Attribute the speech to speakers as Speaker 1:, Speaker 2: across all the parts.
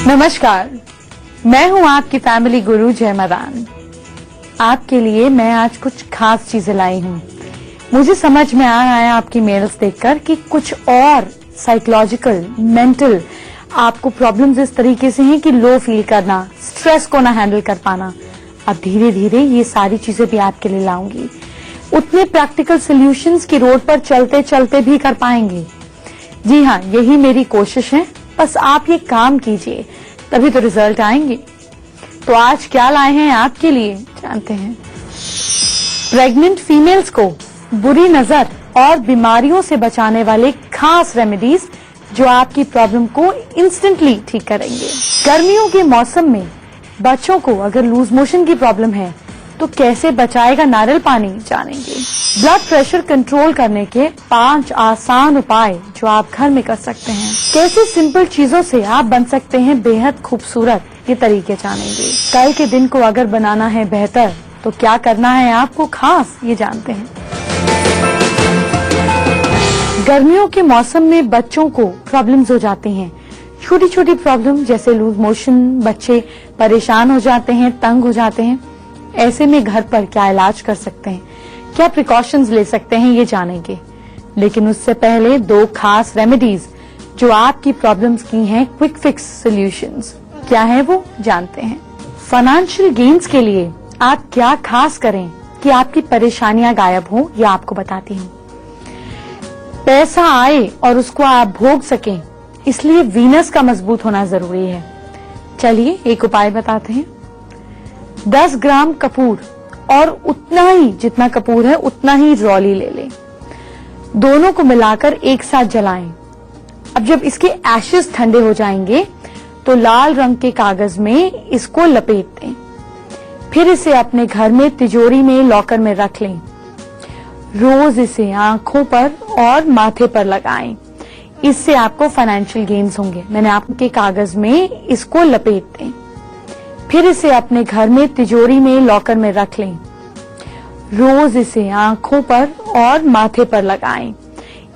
Speaker 1: नमस्कार, मैं हूं आपकी फैमिली गुरु जय मदान। आपके लिए मैं आज कुछ खास चीजें लाई हूं। मुझे समझ में आ रहा है आपकी मेल्स देखकर कि कुछ और साइकोलॉजिकल, मेंटल आपको प्रॉब्लम्स इस तरीके से हैं कि लो फील करना, स्ट्रेस को ना हैंडल कर पाना। अब धीरे धीरे ये सारी चीजें भी आपके लिए लाऊंगी। उतने प्रैक्टिकल सॉल्यूशंस की रोड पर चलते चलते भी कर पाएंगे। जी हाँ, यही मेरी कोशिश है। बस आप ये काम कीजिए, तभी तो रिजल्ट आएंगे। तो आज क्या लाए हैं आपके लिए, जानते हैं। प्रेग्नेंट फीमेल्स को बुरी नजर और बीमारियों से बचाने वाले खास रेमेडीज जो आपकी प्रॉब्लम को इंस्टेंटली ठीक करेंगे। गर्मियों के मौसम में बच्चों को अगर लूज मोशन की प्रॉब्लम है तो कैसे बचाएगा नारियल पानी, जानेंगे। ब्लड प्रेशर कंट्रोल करने के 5 आसान उपाय जो आप घर में कर सकते हैं। कैसे सिंपल चीजों से आप बन सकते हैं बेहद खूबसूरत, ये तरीके जानेंगे। कल के दिन को अगर बनाना है बेहतर तो क्या करना है आपको खास, ये जानते हैं। गर्मियों के मौसम में बच्चों को प्रॉब्लम्स हो जाती हैं। छोटी छोटी प्रॉब्लम जैसे लूज मोशन, बच्चे परेशान हो जाते हैं, तंग हो जाते हैं। ऐसे में घर पर क्या इलाज कर सकते हैं, क्या प्रिकॉशंस ले सकते हैं, ये जानेंगे। लेकिन उससे पहले 2 खास रेमेडीज जो आपकी प्रॉब्लम्स की हैं, क्विक फिक्स सॉल्यूशंस, क्या है वो जानते हैं। फाइनेंशियल गेन्स के लिए आप क्या खास करें कि आपकी परेशानियां गायब हो, ये आपको बताती हूँ। पैसा आए और उसको आप भोग सकें, इसलिए वीनस का मजबूत होना जरूरी है। चलिए एक उपाय बताते हैं। 10 ग्राम कपूर और उतना ही, जितना कपूर है उतना ही रौली ले लें। दोनों को मिलाकर एक साथ जलाएं। अब जब इसके एशेस ठंडे हो जाएंगे तो लाल रंग के कागज में इसको लपेट दें। फिर इसे अपने घर में तिजोरी में, लॉकर में रख लें। रोज इसे आंखों पर और माथे पर लगाएं। इससे आपको फाइनेंशियल गेन्स होंगे। मैंने आपके कागज में इसको लपेट दें। फिर इसे अपने घर में तिजोरी में, लॉकर में रख लें। रोज इसे आंखों पर और माथे पर लगाएं।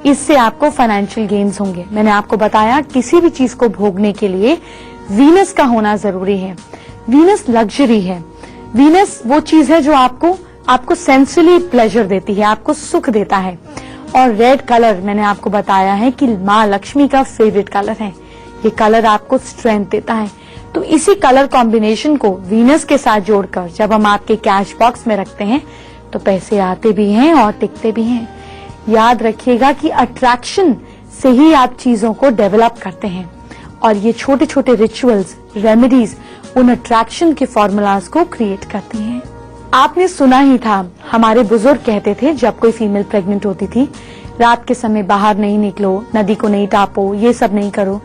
Speaker 1: इससे आपको फाइनेंशियल गेन्स होंगे। मैंने आपको बताया किसी भी चीज को भोगने के लिए वीनस का होना जरूरी है। वीनस लग्जरी है। वीनस वो चीज है जो आपको सेंसुअली प्लेजर देती है, आपको सुख देता है। और रेड कलर मैंने आपको बताया है कि माँ लक्ष्मी का फेवरेट कलर है। ये कलर आपको स्ट्रेंथ देता है। तो इसी कलर कॉम्बिनेशन को वीनस के साथ जोड़कर जब हम आपके कैश बॉक्स में रखते हैं तो पैसे आते भी हैं और टिकते भी हैं। याद रखिएगा कि अट्रैक्शन से ही आप चीजों को डेवलप करते हैं और ये छोटे छोटे रिचुअल्स, रेमेडीज उन अट्रैक्शन के फॉर्मूलाज को क्रिएट करती हैं। आपने सुना ही था, हमारे बुजुर्ग कहते थे जब कोई फीमेल प्रेग्नेंट होती थी, रात के समय बाहर नहीं निकलो, नदी को नहीं टापो, ये सब नहीं करो।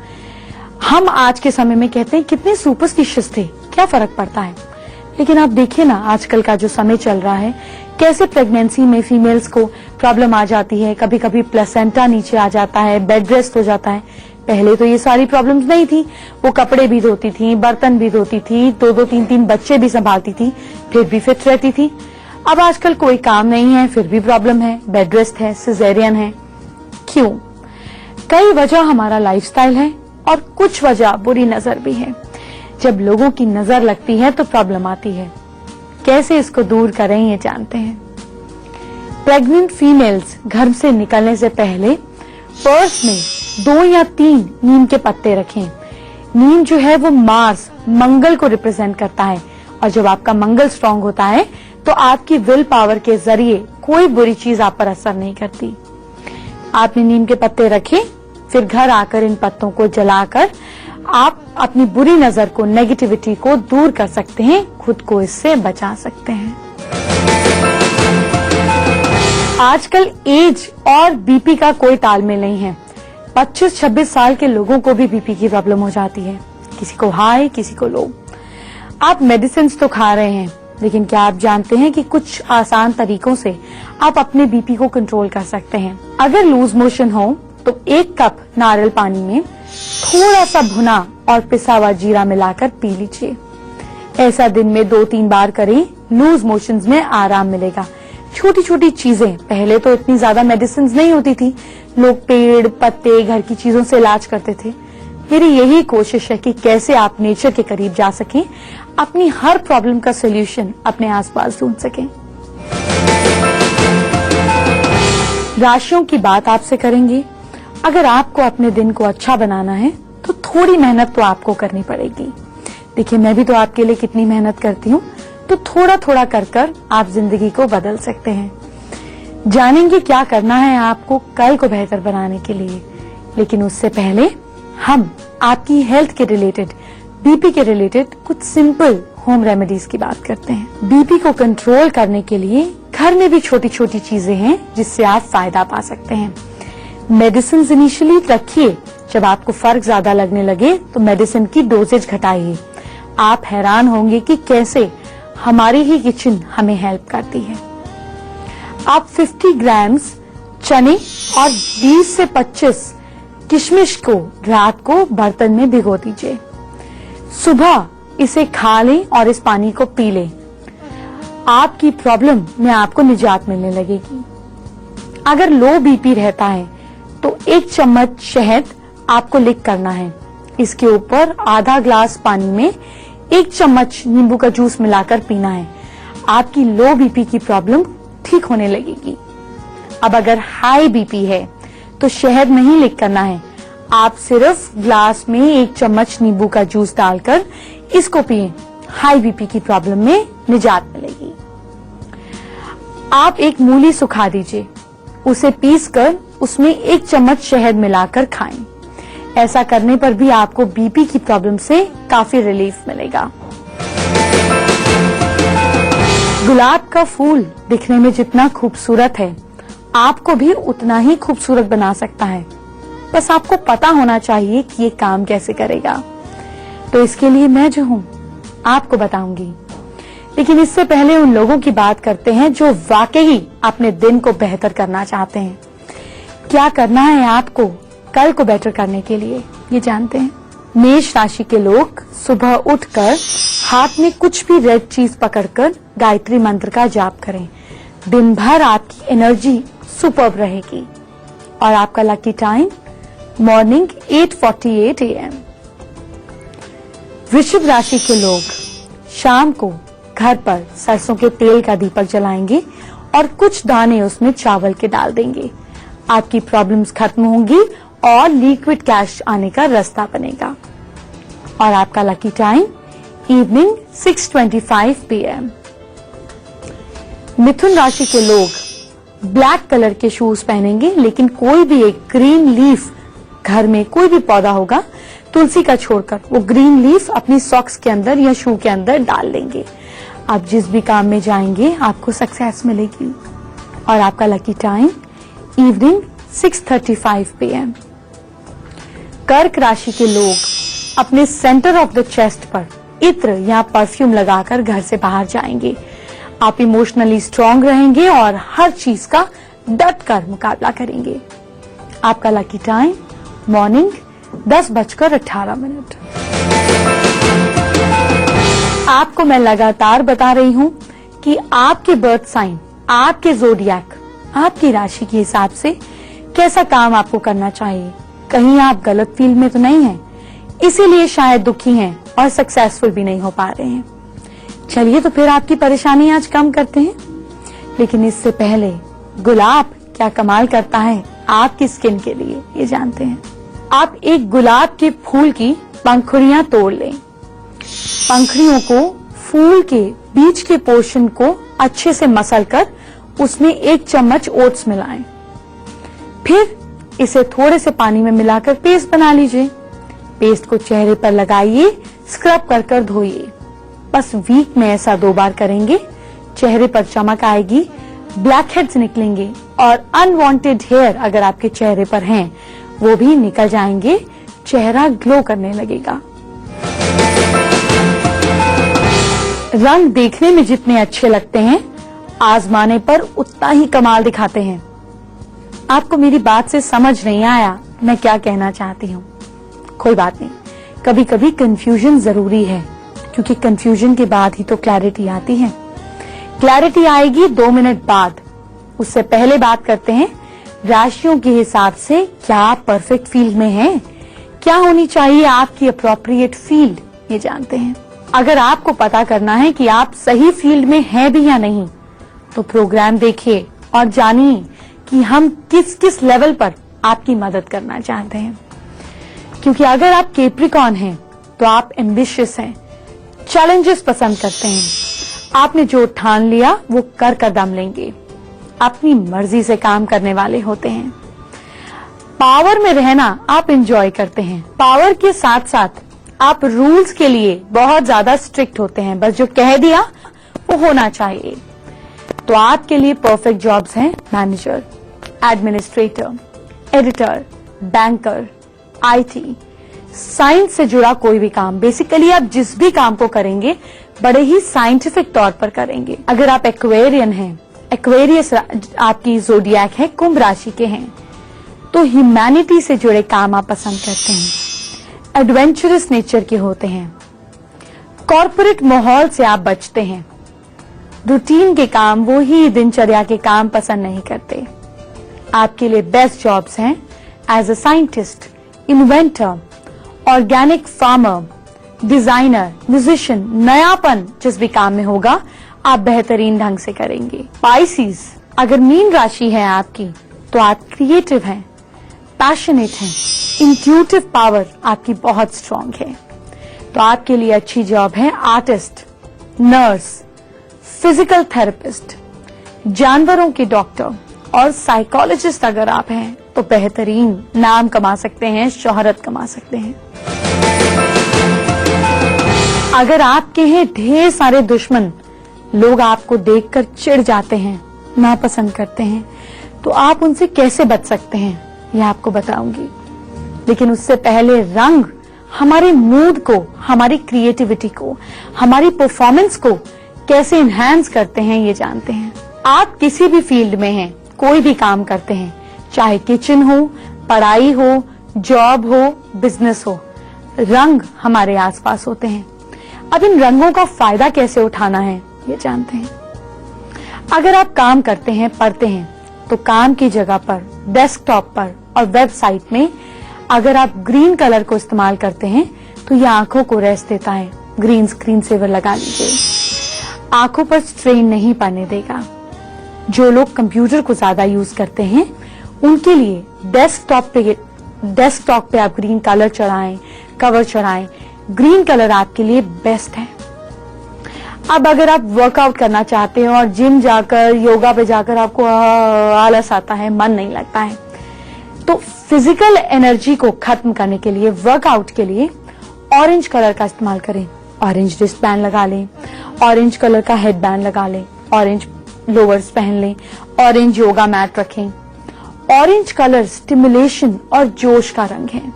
Speaker 1: हम आज के समय में कहते हैं कितने सुपरस्टिशियस थे, क्या फर्क पड़ता है। लेकिन आप देखिए ना, आजकल का जो समय चल रहा है, कैसे प्रेगनेंसी में फीमेल्स को प्रॉब्लम आ जाती है। कभी कभी प्लेसेंटा नीचे आ जाता है, बेड रेस्ट हो जाता है। पहले तो ये सारी प्रॉब्लम्स नहीं थी। वो कपड़े भी धोती थी, बर्तन भी धोती थी, 2-2, 3-3 बच्चे भी संभालती थी, फिर भी फिट रहती थी। अब आजकल कोई काम नहीं है, फिर भी प्रॉब्लम है, बेड रेस्ट है, सिजेरियन है। क्यों? कई वजह हमारा लाइफस्टाइल है और कुछ वजह बुरी नजर भी है। जब लोगों की नजर लगती है तो प्रॉब्लम आती है। कैसे इसको दूर करें, ये जानते हैं। प्रेग्नेंट फीमेल्स घर से निकलने से पहले पर्स में 2 या 3 नीम के पत्ते रखें। नीम जो है वो मार्स, मंगल को रिप्रेजेंट करता है और जब आपका मंगल स्ट्रांग होता है तो आपकी विल पावर के जरिए कोई बुरी चीज आप पर असर नहीं करती। आपने नीम के पत्ते रखे, फिर घर आकर इन पत्तों को जलाकर आप अपनी बुरी नजर को, नेगेटिविटी को दूर कर सकते हैं, खुद को इससे बचा सकते हैं। आजकल एज और बीपी का कोई तालमेल नहीं है। 25-26 साल के लोगों को भी बीपी की प्रॉब्लम हो जाती है, किसी को हाई, किसी को लो। आप मेडिसिन तो खा रहे हैं, लेकिन क्या आप जानते हैं कि कुछ आसान तरीकों से आप अपने बीपी को कंट्रोल कर सकते हैं। अगर लूज मोशन हो तो 1 कप नारियल पानी में थोड़ा सा भुना और पिसा हुआ जीरा मिलाकर पी लीजिए। ऐसा दिन में 2-3 बार करें, लूज मोशंस में आराम मिलेगा। छोटी छोटी चीजें, पहले तो इतनी ज्यादा मेडिसिन नहीं होती थी, लोग पेड़, पत्ते, घर की चीजों से इलाज करते थे। मेरी यही कोशिश है कि कैसे आप नेचर के करीब जा सकें, अपनी हर प्रॉब्लम का सॉल्यूशन अपने आसपास ढूंढ सकें। राशियों की बात आपसे करेंगे। अगर आपको अपने दिन को अच्छा बनाना है तो थोड़ी मेहनत तो आपको करनी पड़ेगी। देखिए, मैं भी तो आपके लिए कितनी मेहनत करती हूँ, तो थोड़ा थोड़ा कर आप जिंदगी को बदल सकते हैं। जानेंगे क्या करना है आपको कल को बेहतर बनाने के लिए, लेकिन उससे पहले हम आपकी हेल्थ के रिलेटेड, बीपी के रिलेटेड कुछ सिंपल होम रेमेडीज की बात करते हैं। बीपी को कंट्रोल करने के लिए घर में भी छोटी छोटी चीजें हैं जिससे आप फायदा पा सकते हैं। मेडिसिन इनिशियली रखिए, जब आपको फर्क ज्यादा लगने लगे तो मेडिसिन की डोजेज घटाइए। आप हैरान होंगे कि कैसे हमारी ही किचन हमें हेल्प करती है। आप 50 ग्राम्स चने और 20 से 25 किशमिश को रात को बर्तन में भिगो दीजिए। सुबह इसे खा लें और इस पानी को पी लें। आपकी प्रॉब्लम में आपको निजात मिलने लगेगी। अगर लो बीपी रहता है तो 1 चम्मच शहद आपको लिक करना है। इसके ऊपर आधा ग्लास पानी में 1 चम्मच नींबू का जूस मिलाकर पीना है। आपकी लो बीपी की प्रॉब्लम ठीक होने लगेगी। अब अगर हाई बीपी है तो शहद नहीं लिक करना है, आप सिर्फ ग्लास में 1 चम्मच नींबू का जूस डालकर इसको पिए। हाई बीपी की प्रॉब्लम में निजात मिलेगी। आप एक मूली सुखा दीजिए, उसे पीसकर उसमें 1 चम्मच शहद मिलाकर खाएं। ऐसा करने पर भी आपको बीपी की प्रॉब्लम से काफी रिलीफ मिलेगा। गुलाब का फूल दिखने में जितना खूबसूरत है, आपको भी उतना ही खूबसूरत बना सकता है। बस आपको पता होना चाहिए कि ये काम कैसे करेगा। तो इसके लिए मैं जो हूं आपको बताऊंगी। लेकिन इससे पहले उन लोगों की बात करते हैं जो वाकई अपने दिन को बेहतर करना चाहते हैं। क्या करना है आपको कल को बेटर करने के लिए, ये जानते हैं। मेष राशि के लोग सुबह उठकर हाथ में कुछ भी रेड चीज पकड़कर गायत्री मंत्र का जाप करें। दिन भर आपकी एनर्जी सुपर्ब रहेगी। और आपका लकी टाइम मॉर्निंग 8:48 AM। वृषभ राशि के लोग शाम को घर पर सरसों के तेल का दीपक जलाएंगे और कुछ दाने उसमें चावल के डाल देंगे। आपकी प्रॉब्लम्स खत्म होंगी और लिक्विड कैश आने का रास्ता बनेगा। और आपका लकी टाइम इवनिंग 6:25 PM। मिथुन राशि के लोग ब्लैक कलर के शूज पहनेंगे, लेकिन कोई भी एक ग्रीन लीफ, घर में कोई भी पौधा होगा तुलसी का छोड़कर, वो ग्रीन लीफ अपनी सॉक्स के अंदर या शू के अंदर डाल लेंगे। आप जिस भी काम में जाएंगे आपको सक्सेस मिलेगी। और आपका लकी टाइम इवनिंग 6:35 PM। कर्क राशि के लोग अपने सेंटर ऑफ द चेस्ट पर इत्र या परफ्यूम लगाकर घर से बाहर जाएंगे। आप इमोशनली स्ट्रांग रहेंगे और हर चीज का डट कर मुकाबला करेंगे। आपका लकी टाइम मॉर्निंग 10:18। आपको मैं लगातार बता रही हूं कि आपके बर्थ साइन, आपके ज़ोडिएक, आपकी राशि के हिसाब से कैसा काम आपको करना चाहिए। कहीं आप गलत फील्ड में तो नहीं हैं, इसीलिए शायद दुखी हैं और सक्सेसफुल भी नहीं हो पा रहे हैं। चलिए तो फिर आपकी परेशानी आज कम करते हैं। लेकिन इससे पहले गुलाब क्या कमाल करता है आपकी स्किन के लिए, ये जानते हैं। आप एक गुलाब के फूल की पंखुड़ियां तोड़ लें। पंखुड़ियों को फूल के बीच के पोर्शन को अच्छे से मसलकर उसमें 1 चम्मच ओट्स मिलाएं। फिर इसे थोड़े से पानी में मिलाकर पेस्ट बना लीजिए। पेस्ट को चेहरे पर लगाइए, स्क्रब कर धोइए। बस वीक में ऐसा 2 बार करेंगे, चेहरे पर चमक आएगी, ब्लैक हेड्स निकलेंगे और अनवांटेड हेयर अगर आपके चेहरे पर हैं वो भी निकल जाएंगे। चेहरा ग्लो करने लगेगा। रंग देखने में जितने अच्छे लगते हैं, आजमाने पर उतना ही कमाल दिखाते हैं। आपको मेरी बात से समझ नहीं आया मैं क्या कहना चाहती हूँ? कोई बात नहीं, कभी कभी कंफ्यूजन जरूरी है, क्योंकि कंफ्यूजन के बाद ही तो क्लैरिटी आती है। क्लैरिटी आएगी 2 मिनट बाद। उससे पहले बात करते हैं राशियों के हिसाब से क्या आप परफेक्ट फील्ड में हैं? क्या होनी चाहिए आपकी अप्रोप्रिएट फील्ड, ये जानते हैं। अगर आपको पता करना है कि आप सही फील्ड में हैं भी या नहीं, तो प्रोग्राम देखिए और जानिए कि हम किस किस लेवल पर आपकी मदद करना चाहते हैं। क्योंकि अगर आप कैप्रिकॉर्न हैं तो आप एम्बिशियस हैं, चैलेंजेस पसंद करते हैं, आपने जो ठान लिया वो कर दम लेंगे, अपनी मर्जी से काम करने वाले होते हैं। पावर में रहना आप एंजॉय करते हैं। पावर के साथ साथ आप रूल्स के लिए बहुत ज्यादा स्ट्रिक्ट होते हैं, बस जो कह दिया वो होना चाहिए। तो आपके लिए परफेक्ट जॉब्स हैं manager, administrator, editor, banker, IT, science से जुड़ा कोई भी काम। बेसिकली आप जिस भी काम को करेंगे बड़े ही साइंटिफिक तौर पर करेंगे। अगर आप एक्वेरियन हैं, एक्वेरियस आपकी जोडियक है, कुंभ राशि के हैं, तो ह्यूमैनिटी से जुड़े काम आप पसंद करते हैं, एडवेंचरस नेचर के होते हैं, कॉर्पोरेट माहौल से आप बचते हैं, रूटीन के काम, वो ही दिनचर्या के काम पसंद नहीं करते। आपके लिए बेस्ट जॉब्स हैं as a scientist, inventor, organic farmer, designer, musician. नयापन जिस भी काम में होगा आप बेहतरीन ढंग से करेंगे। पाइसिस, अगर मीन राशि है आपकी तो आप क्रिएटिव हैं, पैशनेट हैं, इंट्यूटिव पावर आपकी बहुत स्ट्रांग है। तो आपके लिए अच्छी जॉब है आर्टिस्ट, नर्स, फिजिकल थेरेपिस्ट, जानवरों के डॉक्टर और साइकोलॉजिस्ट अगर आप हैं तो बेहतरीन नाम कमा सकते हैं, शोहरत कमा सकते हैं। अगर आपके हैं ढेर सारे दुश्मन, लोग आपको देखकर चिढ़ जाते हैं, नापसंद करते हैं, तो आप उनसे कैसे बच सकते हैं ये आपको बताऊंगी। लेकिन उससे पहले रंग हमारे मूड को, हमारी क्रिएटिविटी को, हमारी परफॉर्मेंस को कैसे इनहैंस करते हैं ये जानते हैं। आप किसी भी फील्ड में हैं, कोई भी काम करते हैं, चाहे किचन हो, पढ़ाई हो, जॉब हो, बिजनेस हो, रंग हमारे आसपास होते हैं। अब इन रंगों का फायदा कैसे उठाना है ये जानते हैं। अगर आप काम करते हैं, पढ़ते हैं, तो काम की जगह पर, डेस्कटॉप पर और वेबसाइट में अगर आप ग्रीन कलर को इस्तेमाल करते हैं तो ये आंखों को रेस्ट देता है। ग्रीन स्क्रीन सेवर लगा लीजिए, आंखों पर स्ट्रेन नहीं पड़ने देगा। जो लोग कंप्यूटर को ज्यादा यूज करते हैं उनके लिए डेस्कटॉप पे आप ग्रीन कलर चढ़ाएं, कवर चढ़ाएं। ग्रीन कलर आपके लिए बेस्ट है। अब अगर आप वर्कआउट करना चाहते हैं और जिम जाकर, योगा पे जाकर आपको आलस आता है, मन नहीं लगता है, तो फिजिकल एनर्जी को खत्म करने के लिए, वर्कआउट के लिए ऑरेंज कलर का इस्तेमाल करें। ऑरेंज रिस्ट बैंड लगा लें, ऑरेंज कलर का हेड बैंड लगा लें, ऑरेंज लोअर्स पहन लें, ऑरेंज योगा मैट रखें। ऑरेंज कलर स्टिमुलेशन और जोश का रंग है।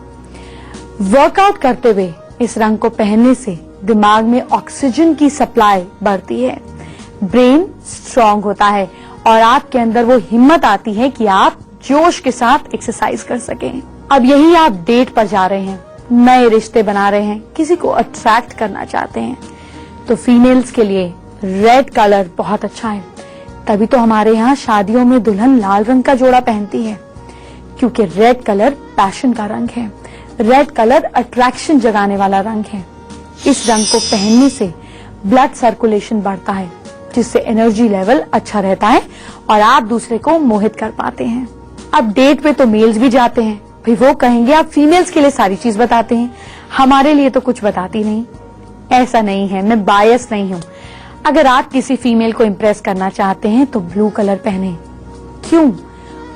Speaker 1: वर्कआउट करते हुए इस रंग को पहनने से दिमाग में ऑक्सीजन की सप्लाई बढ़ती है, ब्रेन स्ट्रांग होता है और आपके अंदर वो हिम्मत आती है कि आप जोश के साथ एक्सरसाइज कर सकें। अब यही आप डेट पर जा रहे हैं, नए रिश्ते बना रहे हैं, किसी को अट्रैक्ट करना चाहते हैं, तो फीमेल्स के लिए रेड कलर बहुत अच्छा है। तभी तो हमारे यहाँ शादियों में दुल्हन लाल रंग का जोड़ा पहनती है, क्योंकि रेड कलर पैशन का रंग है, रेड कलर अट्रैक्शन जगाने वाला रंग है। इस रंग को पहनने से ब्लड सर्कुलेशन बढ़ता है, जिससे एनर्जी लेवल अच्छा रहता है और आप दूसरे को मोहित कर पाते हैं। अब डेट पे तो मेल्स भी जाते हैं, फिर वो कहेंगे आप फीमेल्स के लिए सारी चीज बताते हैं, हमारे लिए तो कुछ बताती नहीं। ऐसा नहीं है, मैं बायस नहीं हूँ। अगर आप किसी फीमेल को इम्प्रेस करना चाहते हैं तो ब्लू कलर पहने। क्यों?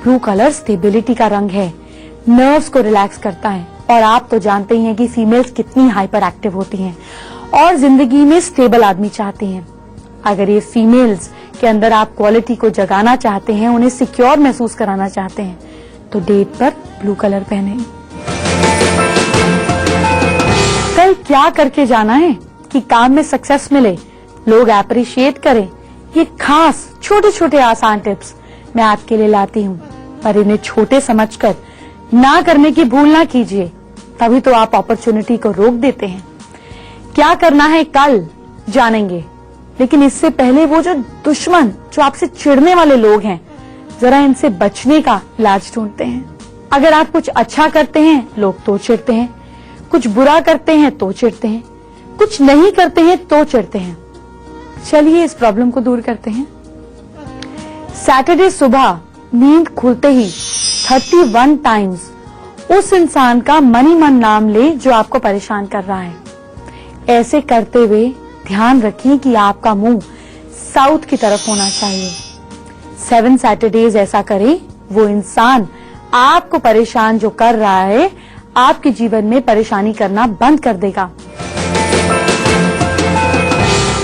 Speaker 1: ब्लू कलर स्टेबिलिटी का रंग है, नर्व्स को रिलैक्स करता है और आप तो जानते ही हैं कि फीमेल्स कितनी हाइपर एक्टिव होती हैं और जिंदगी में स्टेबल आदमी चाहती हैं। अगर ये फीमेल्स के अंदर आप क्वालिटी को जगाना चाहते हैं, उन्हें सिक्योर महसूस कराना चाहते हैं, तो डेट पर ब्लू कलर पहने। कल क्या करके जाना है कि काम में सक्सेस मिले, लोग अप्रिशिएट करें, ये खास छोटे छोटे आसान टिप्स मैं आपके लिए लाती हूँ, पर इन्हें छोटे समझकर ना करने की भूल ना कीजिए, तभी तो आप अपॉर्चुनिटी को रोक देते हैं। क्या करना है कल जानेंगे, लेकिन इससे पहले वो जो दुश्मन, जो आपसे चिढ़ने वाले लोग हैं, जरा इनसे बचने का इलाज ढूंढते हैं। अगर आप कुछ अच्छा करते हैं, लोग तो चिढ़ते हैं, कुछ बुरा करते हैं तो चिढ़ते हैं, कुछ नहीं करते हैं तो चिढ़ते हैं। चलिए इस प्रॉब्लम को दूर करते हैं। सैटरडे सुबह नींद खुलते ही 31 टाइम्स उस इंसान का मन ही मन नाम ले जो आपको परेशान कर रहा है। ऐसे करते हुए ध्यान रखिए कि आपका मुंह साउथ की तरफ होना चाहिए। 7 सैटरडेज ऐसा करें, वो इंसान आपको परेशान जो कर रहा है आपके जीवन में परेशानी करना बंद कर देगा।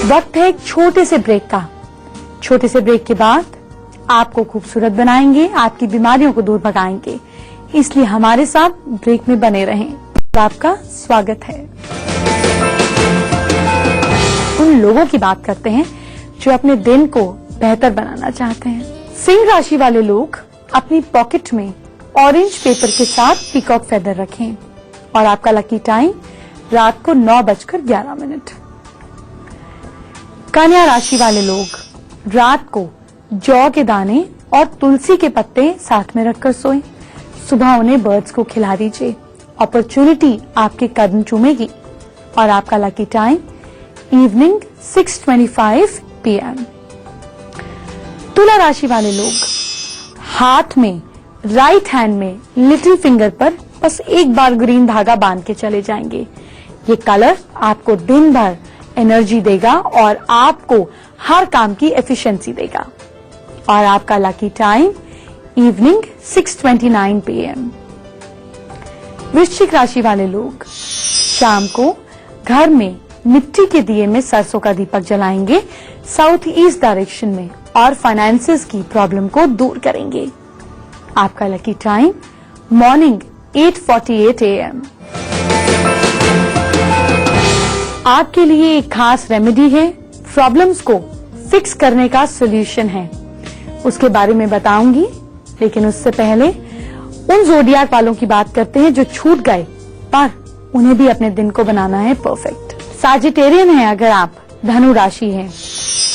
Speaker 1: वक्त है एक छोटे से ब्रेक का। छोटे से ब्रेक के बाद आपको खूबसूरत बनाएंगे, आपकी बीमारियों को दूर भगाएंगे। इसलिए हमारे साथ ब्रेक में बने रहें। आपका स्वागत है। उन लोगों की बात करते हैं जो अपने दिन को बेहतर बनाना चाहते हैं। सिंह राशि वाले लोग अपनी पॉकेट में ऑरेंज पेपर के साथ पीकॉक फेदर रखें और आपका लकी टाइम रात को 9:11। कन्या राशि वाले लोग रात को जौ के दाने और तुलसी के पत्ते साथ में रखकर सोएं। सुबह उन्हें बर्ड्स को खिला दीजिए। अपॉर्चुनिटी आपके कदम चूमेगी। और आपका लकी टाइम इवनिंग 6:25 PM। तुला राशि वाले लोग हाथ में राइट हैंड में लिटिल फिंगर पर बस एक बार ग्रीन धागा बांध के चले जाएंगे। ये कलर आपको दिन भर एनर्जी देगा और आपको हर काम की एफिशिएंसी देगा। और आपका लकी टाइम इवनिंग 6:29 PM। वृश्चिक राशि वाले लोग शाम को घर में मिट्टी के दिए में सरसों का दीपक जलाएंगे साउथ ईस्ट डायरेक्शन में और फाइनेंसेस की प्रॉब्लम को दूर करेंगे। आपका लकी टाइम मॉर्निंग 8:48 AM। आपके लिए एक खास रेमेडी है, प्रॉब्लम्स को फिक्स करने का सॉल्यूशन है। उसके बारे में बताऊंगी, लेकिन उससे पहले उन ज़ोडियाक वालों की बात करते हैं जो छूट गए पर उन्हें भी अपने दिन को बनाना है परफेक्ट। सैजिटेरियन है अगर आप, धनु राशि है,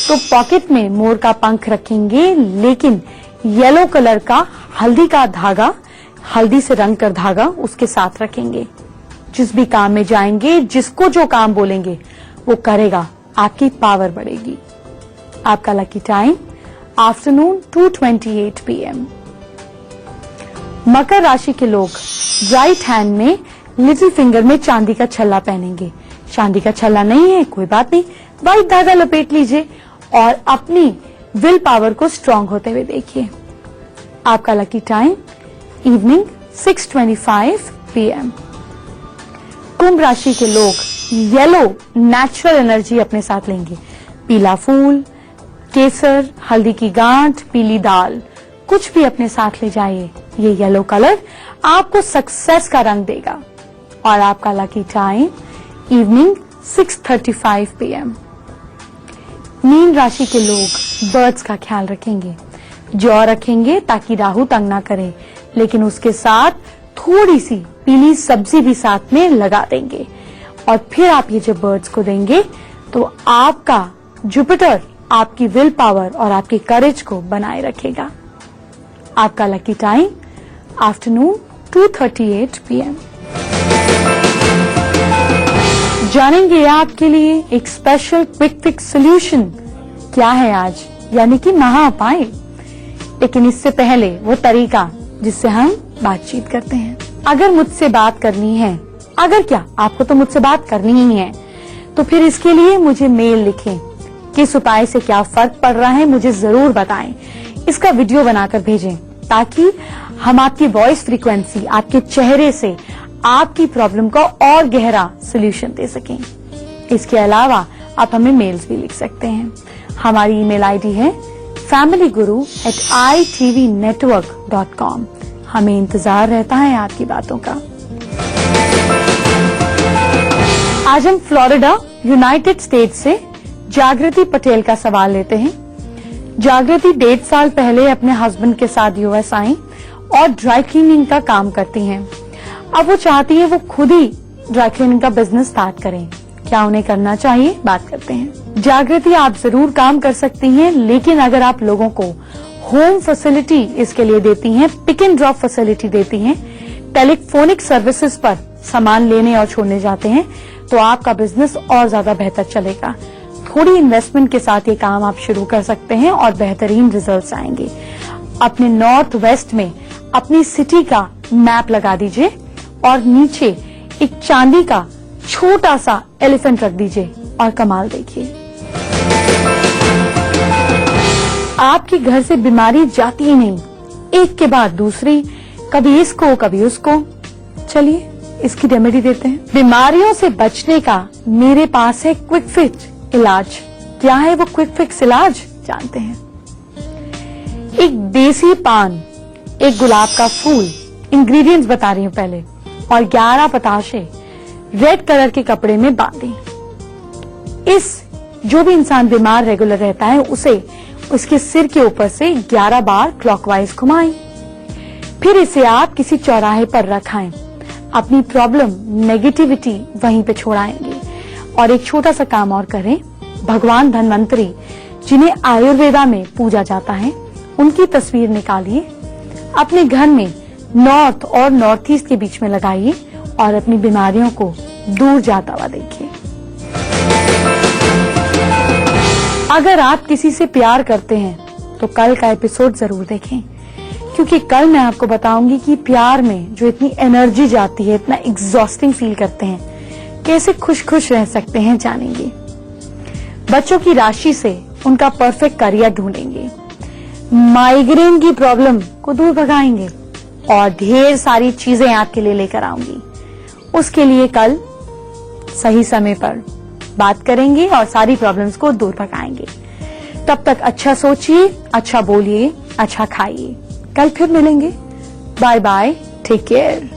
Speaker 1: तो पॉकेट में मोर का पंख रखेंगे, लेकिन येलो कलर का हल्दी का धागा, हल्दी से रंग कर धागा उसके साथ रखेंगे। जिस भी काम में जाएंगे, जिसको जो काम बोलेंगे वो करेगा, आपकी पावर बढ़ेगी। आपका लकी टाइम आफ्टरनून 2:28 PM। मकर राशि के लोग राइट हैंड में लिटिल फिंगर में चांदी का छल्ला पहनेंगे। चांदी का छल्ला नहीं है, कोई बात नहीं, व्हाइट धागा लपेट लीजिए और अपनी विल पावर को स्ट्रांग होते हुए देखिए। आपका लकी टाइम इवनिंग 6:25 PM। कुंभ राशि के लोग येलो नेचुरल एनर्जी अपने साथ लेंगे। पीला फूल, केसर, हल्दी की गांठ, पीली दाल, कुछ भी अपने साथ ले जाइए। ये येलो कलर आपको सक्सेस का रंग देगा। और आपका lucky time evening 6:35 PM। Mean राशि के लोग बर्ड्स का ख्याल रखेंगे। जौ रखेंगे ताकि राहु तंग ना करे, लेकिन उसके साथ थोड़ी सी पीली सब्जी भी साथ में लगा देंगे। और फिर आप ये जब बर्ड्स को देंगे तो आपका जुपिटर आपकी विल पावर और आपकी करेज को बनाए रखेगा। आपका लकी टाइम आफ्टरनून 2:38 PM। जानेंगे आपके लिए एक स्पेशल क्विक फिक्स सॉल्यूशन क्या है आज, यानी कि महाउपाय। लेकिन इससे पहले वो तरीका जिससे हम बातचीत करते हैं। अगर मुझसे बात करनी है, अगर क्या आपको तो मुझसे बात करनी ही है, तो फिर इसके लिए मुझे मेल लिखें। किस उपाय से क्या फर्क पड़ रहा है मुझे जरूर बताएं। इसका वीडियो बनाकर भेजें ताकि हम आपकी वॉइस फ्रीक्वेंसी, आपके चेहरे से आपकी प्रॉब्लम का और गहरा सॉल्यूशन दे सकें। इसके अलावा आप हमें मेल्स भी लिख सकते हैं। हमारी ईमेल आईडी है familyguru@itvnetwork.com। हमें इंतजार रहता है आपकी बातों का। आज हम फ्लोरिडा, यूनाइटेड स्टेट्स से जागृति पटेल का सवाल लेते हैं। जागृति 1.5 साल पहले अपने हस्बैंड के साथ यूएस आई और ड्राई क्लीनिंग का काम करती हैं। अब वो चाहती है वो खुद ही ड्राई क्लीनिंग का बिजनेस स्टार्ट करें। क्या उन्हें करना चाहिए, बात करते हैं। जागृति, आप जरूर काम कर सकती हैं, लेकिन अगर आप लोगों को होम फैसिलिटी इसके लिए देती हैं, पिक एंड ड्रॉप फैसिलिटी देती हैं, टेलीफोनिक सर्विसेज पर सामान लेने और छोड़ने जाते हैं तो आपका बिजनेस और ज्यादा बेहतर चलेगा। थोड़ी इन्वेस्टमेंट के साथ ये काम आप शुरू कर सकते हैं और बेहतरीन रिजल्ट्स आएंगे। अपने नॉर्थ वेस्ट में अपनी सिटी का मैप लगा दीजिए और नीचे एक चांदी का छोटा सा एलिफेंट रख दीजिए और कमाल देखिए। आपके घर से बीमारी जाती ही नहीं, एक के बाद दूसरी, कभी इसको कभी उसको। चलिए इसकी रेमेडी देते हैं। बीमारियों से बचने का मेरे पास है क्विक फिक्स इलाज। क्या है वो क्विक फिक्स इलाज, जानते हैं। एक देसी पान, एक गुलाब का फूल, इंग्रेडिएंट्स बता रही हूं पहले, और 11 पताशे रेड कलर के कपड़े में बांधे। इस जो भी इंसान बीमार रेगुलर रहता है उसे उसके सिर के ऊपर से 11 बार क्लॉकवाइज घुमाएं। फिर इसे आप किसी चौराहे पर रखाएं। अपनी प्रॉब्लम, नेगेटिविटी वहीं पे छोड़ाएंगे। और एक छोटा सा काम और करें, भगवान धन्वंतरी जिन्हें आयुर्वेदा में पूजा जाता है उनकी तस्वीर निकालिए, अपने घर में नॉर्थ और नॉर्थ ईस्ट के बीच में लगाइए और अपनी बीमारियों को दूर जाता हुआ देखिए। अगर आप किसी से प्यार करते हैं तो कल का एपिसोड जरूर देखें, क्योंकि कल मैं आपको बताऊंगी कि प्यार में जो इतनी एनर्जी जाती है, इतना एग्जॉस्टिंग फील करते हैं, कैसे खुश खुश रह सकते हैं जानेंगे। बच्चों की राशि से उनका परफेक्ट करियर ढूंढेंगे, माइग्रेन की प्रॉब्लम को दूर भगाएंगे और ढेर सारी चीजें आपके लिए लेकर आऊंगी। उसके लिए कल सही समय पर बात करेंगे और सारी प्रॉब्लम्स को दूर भगाएंगे। तब तक अच्छा सोचिए, अच्छा बोलिए, अच्छा खाइए। कल फिर मिलेंगे। Bye bye, take care.